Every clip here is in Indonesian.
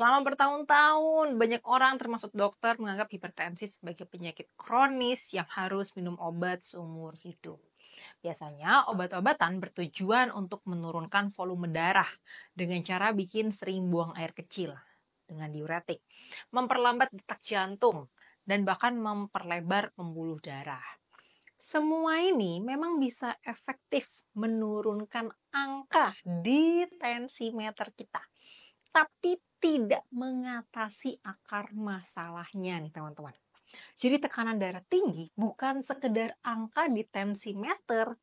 Selama bertahun-tahun, banyak orang termasuk dokter menganggap hipertensi sebagai penyakit kronis yang harus minum obat seumur hidup. Biasanya obat-obatan bertujuan untuk menurunkan volume darah dengan cara bikin sering buang air kecil dengan diuretik, memperlambat detak jantung, dan bahkan memperlebar pembuluh darah. Semua ini memang bisa efektif menurunkan angka di tensimeter kita, tapi tidak mengatasi akar masalahnya nih teman-teman. Jadi tekanan darah tinggi bukan sekedar angka di tensimeter,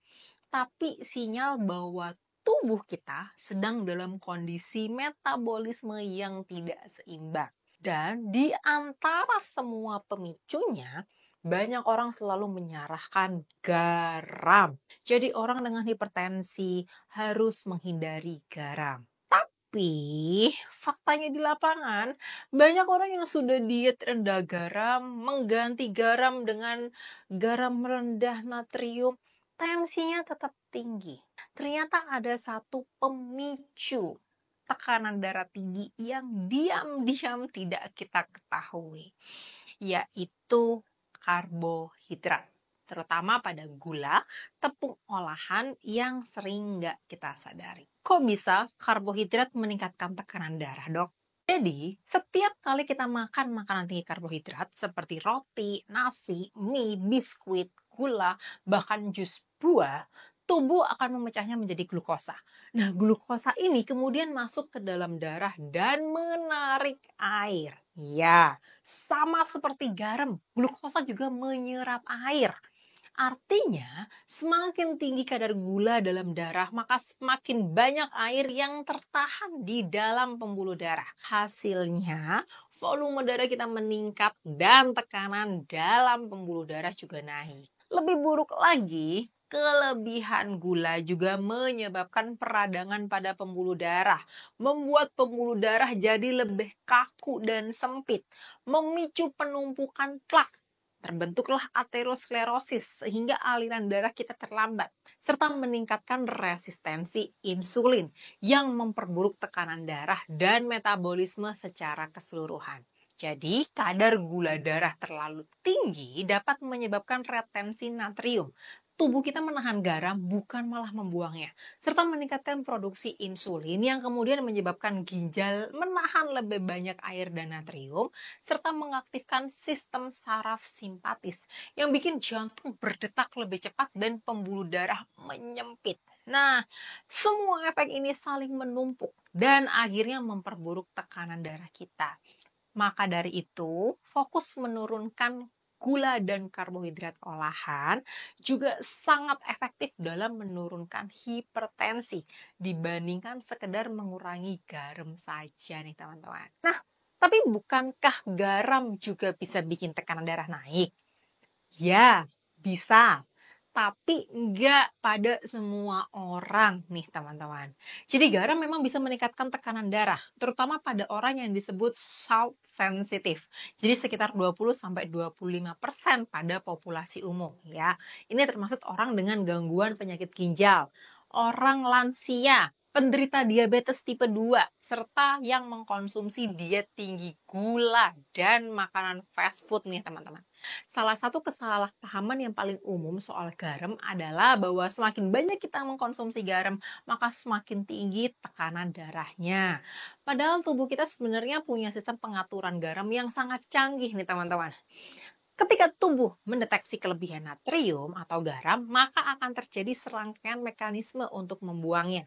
tapi sinyal bahwa tubuh kita sedang dalam kondisi metabolisme yang tidak seimbang. Dan di antara semua pemicunya, banyak orang selalu menyalahkan garam. Jadi orang dengan hipertensi harus menghindari garam. Tapi faktanya di lapangan, banyak orang yang sudah diet rendah garam, mengganti garam dengan garam rendah natrium, tensinya tetap tinggi. Ternyata ada satu pemicu tekanan darah tinggi yang diam-diam tidak kita ketahui, yaitu karbohidrat, terutama pada gula, tepung olahan yang sering nggak kita sadari. Kok bisa karbohidrat meningkatkan tekanan darah, dok? Jadi, setiap kali kita makan makanan tinggi karbohidrat seperti roti, nasi, mie, biskuit, gula, bahkan jus buah, tubuh akan memecahnya menjadi glukosa. Nah, glukosa ini kemudian masuk ke dalam darah dan menarik air. Ya, sama seperti garam, glukosa juga menyerap air. Artinya, semakin tinggi kadar gula dalam darah, maka semakin banyak air yang tertahan di dalam pembuluh darah. Hasilnya, volume darah kita meningkat dan tekanan dalam pembuluh darah juga naik. Lebih buruk lagi, kelebihan gula juga menyebabkan peradangan pada pembuluh darah, membuat pembuluh darah jadi lebih kaku dan sempit, memicu penumpukan plak. Terbentuklah aterosklerosis sehingga aliran darah kita terlambat, serta meningkatkan resistensi insulin yang memperburuk tekanan darah dan metabolisme secara keseluruhan. Jadi, kadar gula darah terlalu tinggi dapat menyebabkan retensi natrium. Tubuh kita menahan garam bukan malah membuangnya, serta meningkatkan produksi insulin yang kemudian menyebabkan ginjal menahan lebih banyak air dan natrium, serta mengaktifkan sistem saraf simpatis yang bikin jantung berdetak lebih cepat dan pembuluh darah menyempit. Nah, semua efek ini saling menumpuk dan akhirnya memperburuk tekanan darah kita. Maka dari itu, fokus menurunkan gula dan karbohidrat olahan juga sangat efektif dalam menurunkan hipertensi dibandingkan sekedar mengurangi garam saja nih teman-teman. Nah, tapi bukankah garam juga bisa bikin tekanan darah naik? Ya, bisa. Tapi enggak pada semua orang nih teman-teman. Jadi garam memang bisa meningkatkan tekanan darah, terutama pada orang yang disebut salt sensitive. Jadi sekitar 20-25% pada populasi umum ya. Ini termasuk orang dengan gangguan penyakit ginjal, orang lansia, penderita diabetes tipe 2, serta yang mengkonsumsi diet tinggi gula dan makanan fast food nih teman-teman. Salah satu kesalahpahaman yang paling umum soal garam adalah bahwa semakin banyak kita mengkonsumsi garam, maka semakin tinggi tekanan darahnya. Padahal tubuh kita sebenarnya punya sistem pengaturan garam yang sangat canggih nih teman-teman. Ketika tubuh mendeteksi kelebihan natrium atau garam, maka akan terjadi serangkaian mekanisme untuk membuangnya.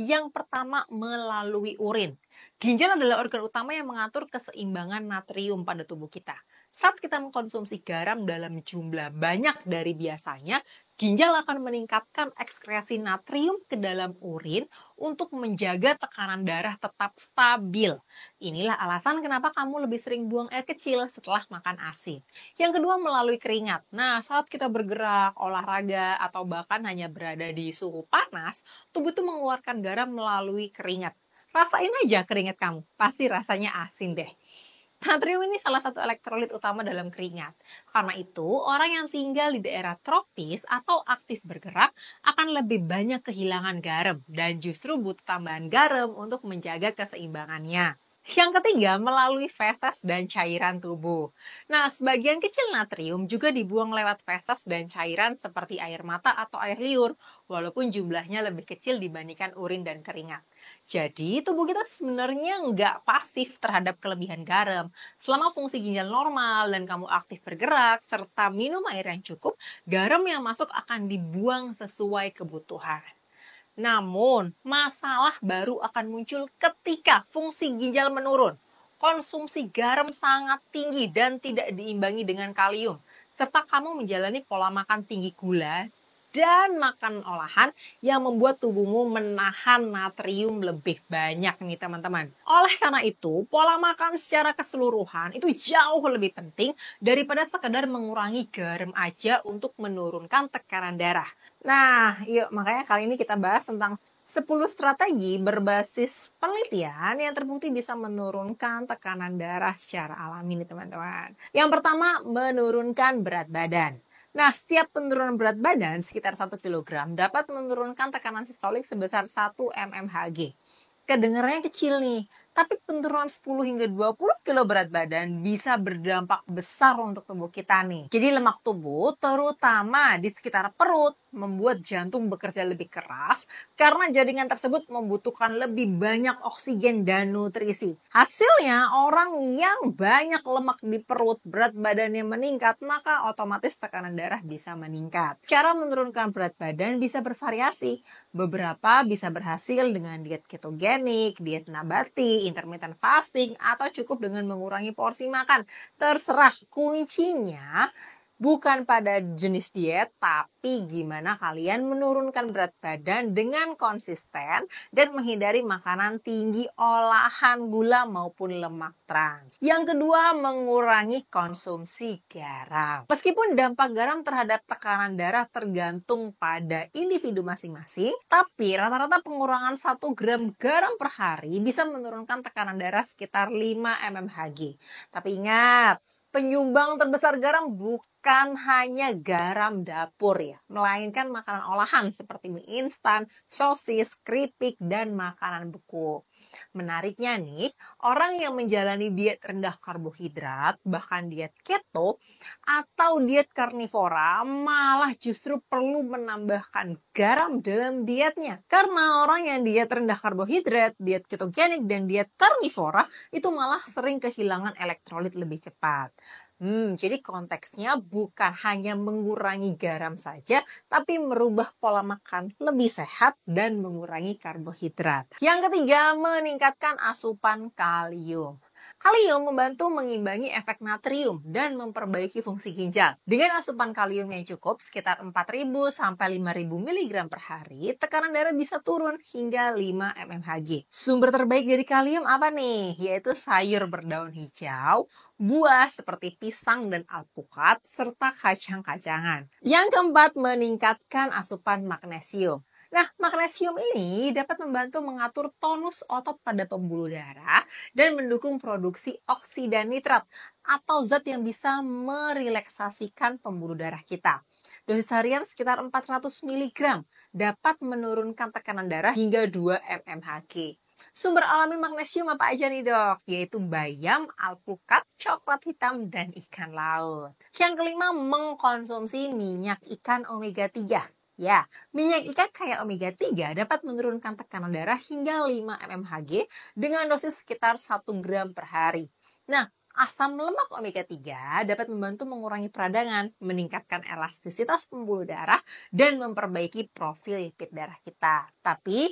Yang pertama, melalui urin. Ginjal adalah organ utama yang mengatur keseimbangan natrium pada tubuh kita. Saat kita mengkonsumsi garam dalam jumlah banyak dari biasanya, ginjal akan meningkatkan ekskresi natrium ke dalam urin untuk menjaga tekanan darah tetap stabil. Inilah alasan kenapa kamu lebih sering buang air kecil setelah makan asin. Yang kedua, melalui keringat. Nah, saat kita bergerak, olahraga, atau bahkan hanya berada di suhu panas, tubuh itu mengeluarkan garam melalui keringat. Rasain aja keringat kamu, pasti rasanya asin deh. Natrium ini salah satu elektrolit utama dalam keringat. Karena itu, orang yang tinggal di daerah tropis atau aktif bergerak akan lebih banyak kehilangan garam dan justru butuh tambahan garam untuk menjaga keseimbangannya. Yang ketiga, melalui feses dan cairan tubuh. Nah, sebagian kecil natrium juga dibuang lewat feses dan cairan seperti air mata atau air liur, walaupun jumlahnya lebih kecil dibandingkan urin dan keringat. Jadi, tubuh kita sebenarnya nggak pasif terhadap kelebihan garam. Selama fungsi ginjal normal dan kamu aktif bergerak, serta minum air yang cukup, garam yang masuk akan dibuang sesuai kebutuhan. Namun, masalah baru akan muncul ketika fungsi ginjal menurun. Konsumsi garam sangat tinggi dan tidak diimbangi dengan kalium, serta kamu menjalani pola makan tinggi gula dan makan olahan yang membuat tubuhmu menahan natrium lebih banyak nih teman-teman. Oleh karena itu, pola makan secara keseluruhan itu jauh lebih penting daripada sekedar mengurangi garam aja untuk menurunkan tekanan darah. Nah, yuk makanya kali ini kita bahas tentang 10 strategi berbasis penelitian yang terbukti bisa menurunkan tekanan darah secara alami nih teman-teman. Yang pertama, menurunkan berat badan. Nah, setiap penurunan berat badan sekitar 1 kilogram dapat menurunkan tekanan sistolik sebesar 1 mmHg. Kedengarannya kecil nih, tapi penurunan 10 hingga 20 kilo berat badan bisa berdampak besar untuk tubuh kita nih. Jadi lemak tubuh, terutama di sekitar perut, membuat jantung bekerja lebih keras karena jaringan tersebut membutuhkan lebih banyak oksigen dan nutrisi. Hasilnya, orang yang banyak lemak di perut, berat badannya meningkat, maka otomatis tekanan darah bisa meningkat. Cara menurunkan berat badan bisa bervariasi. Beberapa bisa berhasil dengan diet ketogenik, diet nabati, intermittent fasting, atau cukup dengan mengurangi porsi makan. Terserah, kuncinya bukan pada jenis diet, tapi gimana kalian menurunkan berat badan dengan konsisten dan menghindari makanan tinggi olahan gula maupun lemak trans. Yang kedua, mengurangi konsumsi garam. Meskipun dampak garam terhadap tekanan darah tergantung pada individu masing-masing, tapi rata-rata pengurangan 1 gram garam per hari bisa menurunkan tekanan darah sekitar 5 mmHg. Tapi ingat, penyumbang terbesar garam bukan hanya garam dapur ya, melainkan makanan olahan seperti mie instan, sosis, keripik, dan makanan beku. Menariknya nih, orang yang menjalani diet rendah karbohidrat, bahkan diet keto, atau diet karnivora malah justru perlu menambahkan garam dalam dietnya. Karena orang yang diet rendah karbohidrat, diet ketogenik, dan diet karnivora itu malah sering kehilangan elektrolit lebih cepat. Jadi konteksnya bukan hanya mengurangi garam saja, tapi merubah pola makan lebih sehat dan mengurangi karbohidrat. Yang ketiga, meningkatkan asupan kalium. Kalium membantu mengimbangi efek natrium dan memperbaiki fungsi ginjal. Dengan asupan kalium yang cukup sekitar 4.000 sampai 5.000 mg per hari, tekanan darah bisa turun hingga 5 mmHg. Sumber terbaik dari kalium apa nih? Yaitu sayur berdaun hijau, buah seperti pisang dan alpukat, serta kacang-kacangan. Yang keempat, meningkatkan asupan magnesium. Nah, magnesium ini dapat membantu mengatur tonus otot pada pembuluh darah dan mendukung produksi oksida nitrat atau zat yang bisa merelaksasikan pembuluh darah kita. Dosis harian sekitar 400 mg dapat menurunkan tekanan darah hingga 2 mmHg. Sumber alami magnesium apa aja nih dok? Yaitu bayam, alpukat, coklat hitam, dan ikan laut. Yang kelima, mengkonsumsi minyak ikan omega 3. Ya, minyak ikan kaya omega 3 dapat menurunkan tekanan darah hingga 5 mmHg dengan dosis sekitar 1 gram per hari. Nah, asam lemak omega 3 dapat membantu mengurangi peradangan, meningkatkan elastisitas pembuluh darah, dan memperbaiki profil lipid darah kita. Tapi,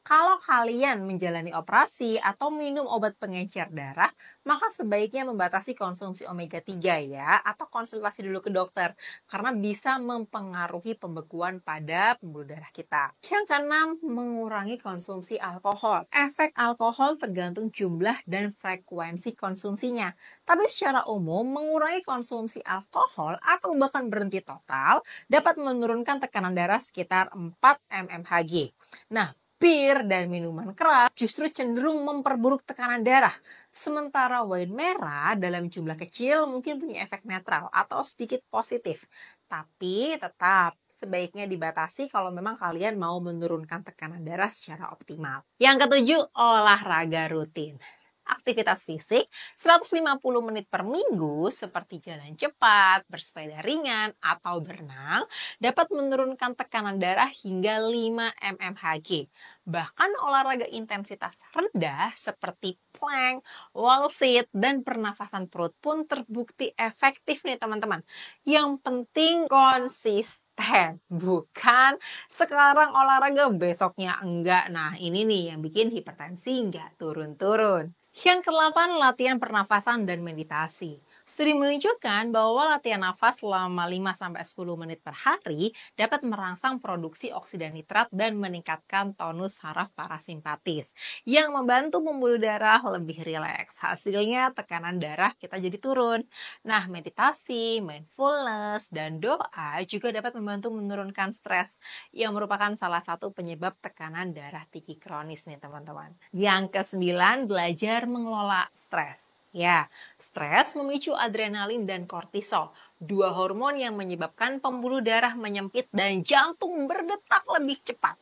kalau kalian menjalani operasi atau minum obat pengencer darah, maka sebaiknya membatasi konsumsi omega 3 ya, atau konsultasi dulu ke dokter karena bisa mempengaruhi pembekuan pada pembuluh darah kita. Yang keenam, mengurangi konsumsi alkohol. Efek alkohol tergantung jumlah dan frekuensi konsumsinya. Tapi secara umum, mengurangi konsumsi alkohol atau bahkan berhenti total dapat menurunkan tekanan darah sekitar 4 mmHg. Nah, bir dan minuman keras justru cenderung memperburuk tekanan darah. Sementara wine merah dalam jumlah kecil mungkin punya efek netral atau sedikit positif. Tapi tetap sebaiknya dibatasi kalau memang kalian mau menurunkan tekanan darah secara optimal. Yang ketujuh, olahraga rutin. Aktivitas fisik 150 menit per minggu seperti jalan cepat, bersepeda ringan, atau berenang dapat menurunkan tekanan darah hingga 5 mmHg. Bahkan olahraga intensitas rendah seperti plank, wall sit, dan pernafasan perut pun terbukti efektif nih teman-teman. Yang penting konsisten, bukan sekarang olahraga besoknya enggak. Nah ini nih yang bikin hipertensi enggak turun-turun. Yang ke-8, latihan pernafasan dan meditasi. Studi menunjukkan bahwa latihan nafas selama 5-10 menit per hari dapat merangsang produksi oksida nitrat dan meningkatkan tonus saraf parasimpatis yang membantu pembuluh darah lebih rileks. Hasilnya tekanan darah kita jadi turun. Nah, meditasi, mindfulness, dan doa juga dapat membantu menurunkan stres yang merupakan salah satu penyebab tekanan darah tinggi kronis nih teman-teman. Yang ke-9, belajar mengelola stres. Ya, stres memicu adrenalin dan kortisol, dua hormon yang menyebabkan pembuluh darah menyempit dan jantung berdetak lebih cepat.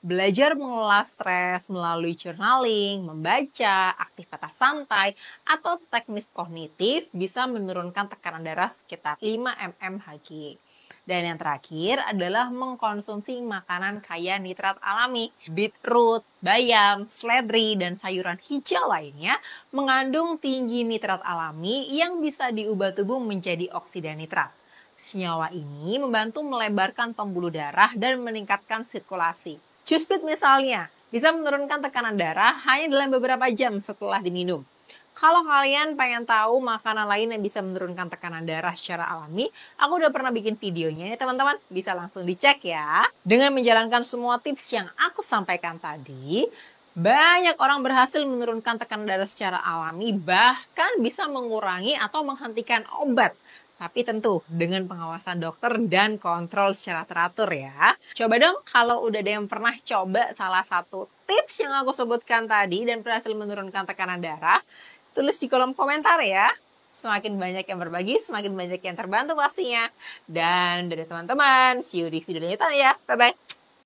Belajar mengelola stres melalui journaling, membaca, aktivitas santai, atau teknik kognitif bisa menurunkan tekanan darah sekitar 5 mmHg. Dan yang terakhir adalah mengkonsumsi makanan kaya nitrat alami. Beetroot, bayam, seledri, dan sayuran hijau lainnya mengandung tinggi nitrat alami yang bisa diubah tubuh menjadi oksida nitrat. Senyawa ini membantu melebarkan pembuluh darah dan meningkatkan sirkulasi. Jus beet misalnya, bisa menurunkan tekanan darah hanya dalam beberapa jam setelah diminum. Kalau kalian pengen tahu makanan lain yang bisa menurunkan tekanan darah secara alami, aku udah pernah bikin videonya nih teman-teman, bisa langsung dicek ya. Dengan menjalankan semua tips yang aku sampaikan tadi, banyak orang berhasil menurunkan tekanan darah secara alami, bahkan bisa mengurangi atau menghentikan obat. Tapi tentu dengan pengawasan dokter dan kontrol secara teratur ya. Coba dong kalau udah ada yang pernah coba salah satu tips yang aku sebutkan tadi dan berhasil menurunkan tekanan darah, tulis di kolom komentar ya. Semakin banyak yang berbagi, semakin banyak yang terbantu pastinya. Dan dari teman-teman, see you di video selanjutnya ya. Bye-bye.